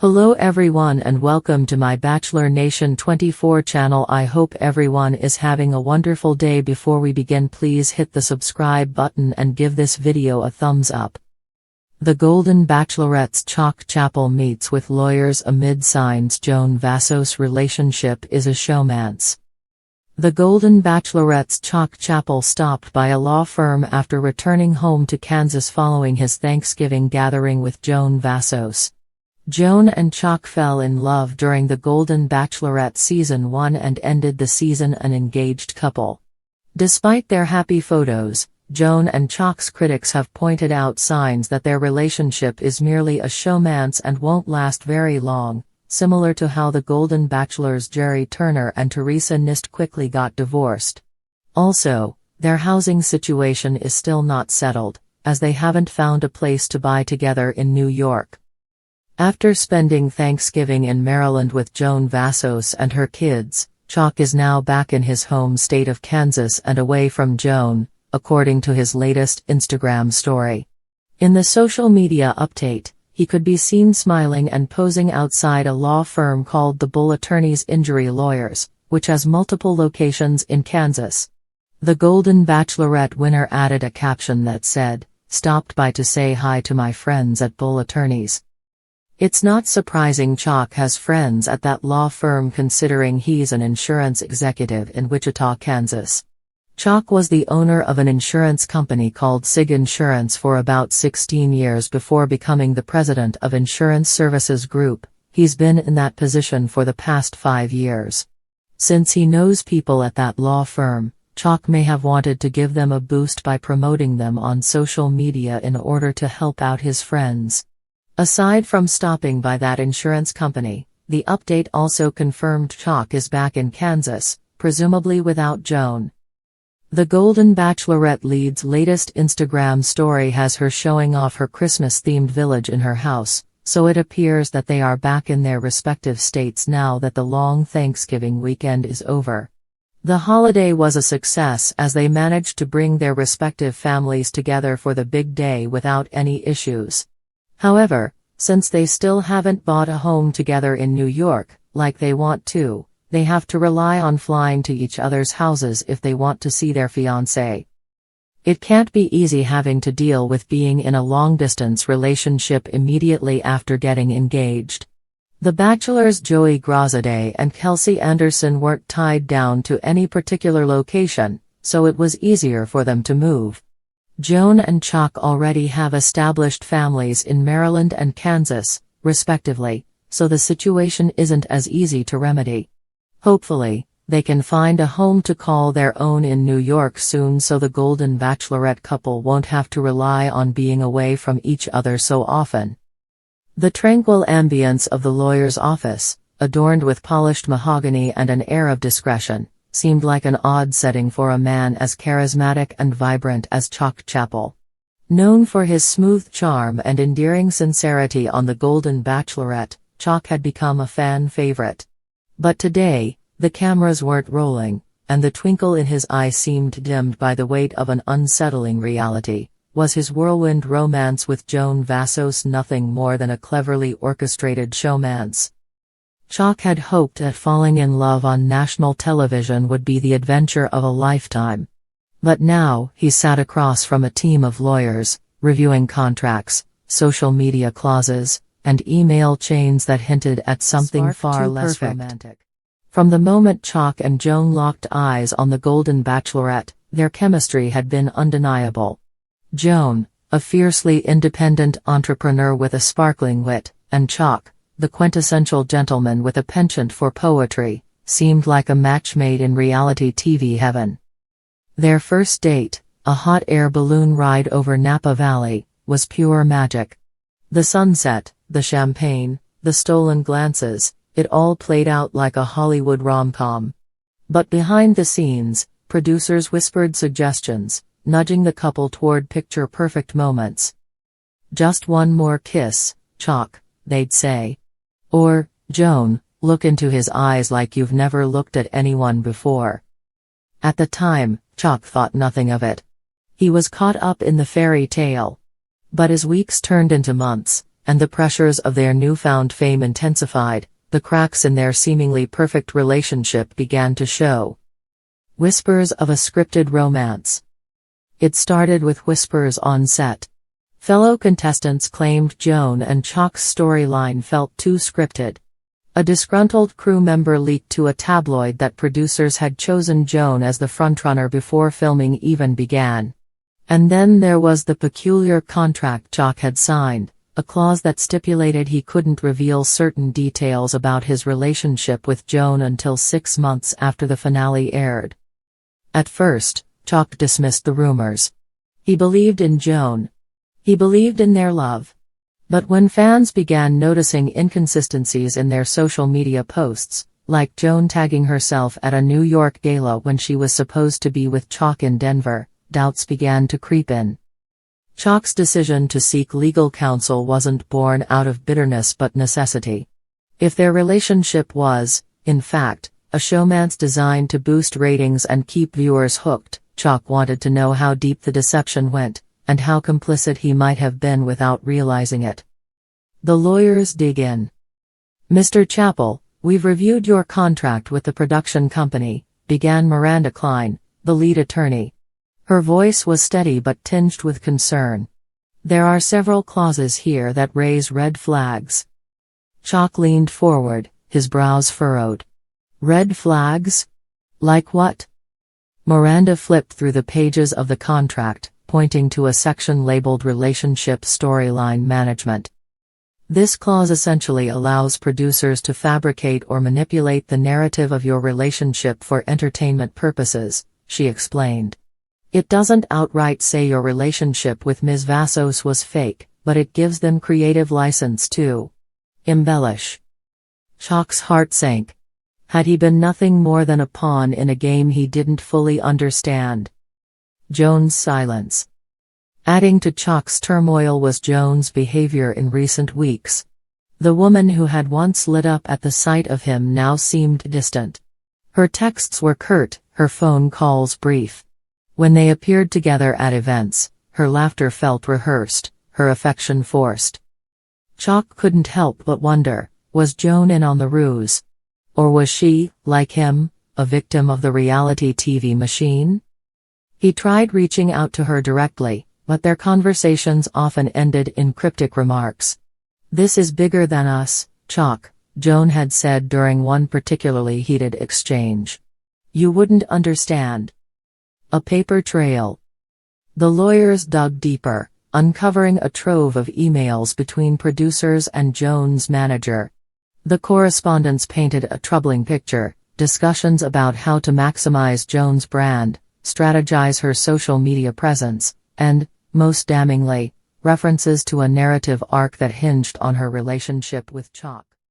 Hello everyone and welcome to my Bachelor Nation 24 channel. I hope everyone is having a wonderful day. Before we begin, please hit the subscribe button and give this video a thumbs up. The Golden Bachelorette's Chock Chapple meets with lawyers amid signs Joan Vassos' relationship is a showmance. The Golden Bachelorette's Chock Chapple stopped by a law firm after returning home to Kansas following his Thanksgiving gathering with Joan Vassos. Joan and Chock fell in love during the Golden Bachelorette Season 1 and ended the season an engaged couple. Despite their happy photos, Joan and Chock's critics have pointed out signs that their relationship is merely a showmance and won't last very long, similar to how the Golden Bachelor's Jerry Turner and Teresa Nist quickly got divorced. Also, their housing situation is still not settled, as they haven't found a place to buy together in New York. After spending Thanksgiving in Maryland with Joan Vassos and her kids, Chock is now back in his home state of Kansas and away from Joan, according to his latest Instagram story. In the social media update, he could be seen smiling and posing outside a law firm called the Bull Attorneys Injury Lawyers, which has multiple locations in Kansas. The Golden Bachelorette winner added a caption that said, "Stopped by to say hi to my friends at Bull Attorneys." It's not surprising Chock has friends at that law firm considering he's an insurance executive in Wichita, Kansas. Chock was the owner of an insurance company called SIG Insurance for about 16 years before becoming the president of Insurance Services Group. He's been in that position for the past 5 years. Since he knows people at that law firm, Chock may have wanted to give them a boost by promoting them on social media in order to help out his friends. Aside from stopping by that insurance company, the update also confirmed Chock is back in Kansas, presumably without Joan. The Golden Bachelorette lead's latest Instagram story has her showing off her Christmas-themed village in her house, so it appears that they are back in their respective states now that the long Thanksgiving weekend is over. The holiday was a success as they managed to bring their respective families together for the big day without any issues. However, since they still haven't bought a home together in New York, like they want to, they have to rely on flying to each other's houses if they want to see their fiancé. It can't be easy having to deal with being in a long-distance relationship immediately after getting engaged. The Bachelors Joey Grossaday and Kelsey Anderson weren't tied down to any particular location, so it was easier for them to move. Joan and Chock already have established families in Maryland and Kansas, respectively, so the situation isn't as easy to remedy. Hopefully, they can find a home to call their own in New York soon so the Golden Bachelorette couple won't have to rely on being away from each other so often. The tranquil ambience of the lawyer's office, adorned with polished mahogany and an air of discretion, seemed like an odd setting for a man as charismatic and vibrant as Chock Chapple. Known for his smooth charm and endearing sincerity on The Golden Bachelorette, Chock had become a fan favorite. But today, the cameras weren't rolling, and the twinkle in his eye seemed dimmed by the weight of an unsettling reality. Was his whirlwind romance with Joan Vassos nothing more than a cleverly orchestrated showmance? Chock had hoped that falling in love on national television would be the adventure of a lifetime. But now, he sat across from a team of lawyers, reviewing contracts, social media clauses, and email chains that hinted at something far less romantic. From the moment Chock and Joan locked eyes on the Golden Bachelorette, their chemistry had been undeniable. Joan, a fiercely independent entrepreneur with a sparkling wit, and Chock, the quintessential gentleman with a penchant for poetry, seemed like a match made in reality TV heaven. Their first date, a hot air balloon ride over Napa Valley, was pure magic. The sunset, the champagne, the stolen glances, it all played out like a Hollywood rom-com. But behind the scenes, producers whispered suggestions, nudging the couple toward picture-perfect moments. "Just one more kiss, Chock," they'd say. Or, "Joan, look into his eyes like you've never looked at anyone before." At the time, Chock thought nothing of it. He was caught up in the fairy tale. But as weeks turned into months, and the pressures of their newfound fame intensified, the cracks in their seemingly perfect relationship began to show. Whispers of a scripted romance. It started with whispers on set. Fellow contestants claimed Joan and Chock's storyline felt too scripted. A disgruntled crew member leaked to a tabloid that producers had chosen Joan as the frontrunner before filming even began. And then there was the peculiar contract Chock had signed, a clause that stipulated he couldn't reveal certain details about his relationship with Joan until 6 months after the finale aired. At first, Chock dismissed the rumors. He believed in Joan. He believed in their love. But when fans began noticing inconsistencies in their social media posts, like Joan tagging herself at a New York gala when she was supposed to be with Chock in Denver, doubts began to creep in. Chock's decision to seek legal counsel wasn't born out of bitterness but necessity. If their relationship was, in fact, a showmance designed to boost ratings and keep viewers hooked, Chock wanted to know how deep the deception went, and how complicit he might have been without realizing it. The lawyers dig in. "Mr. Chapple, we've reviewed your contract with the production company," began Miranda Klein, the lead attorney. Her voice was steady but tinged with concern. "There are several clauses here that raise red flags." Chock leaned forward, his brows furrowed. "Red flags? Like what?" Miranda flipped through the pages of the contract, pointing to a section labeled Relationship Storyline Management. "This clause essentially allows producers to fabricate or manipulate the narrative of your relationship for entertainment purposes," she explained. "It doesn't outright say your relationship with Ms. Vassos was fake, but it gives them creative license to embellish." Chock's heart sank. Had he been nothing more than a pawn in a game he didn't fully understand? Joan's silence. Adding to Chock's turmoil was Joan's behavior in recent weeks. The woman who had once lit up at the sight of him now seemed distant. Her texts were curt, her phone calls brief. When they appeared together at events, her laughter felt rehearsed, her affection forced. Chock couldn't help but wonder, was Joan in on the ruse? Or was she, like him, a victim of the reality TV machine? He tried reaching out to her directly, but their conversations often ended in cryptic remarks. "This is bigger than us, Chock," Joan had said during one particularly heated exchange. "You wouldn't understand." A paper trail. The lawyers dug deeper, uncovering a trove of emails between producers and Joan's manager. The correspondence painted a troubling picture, discussions about how to maximize Joan's brand, strategize her social media presence, and, most damningly, references to a narrative arc that hinged on her relationship with Chock.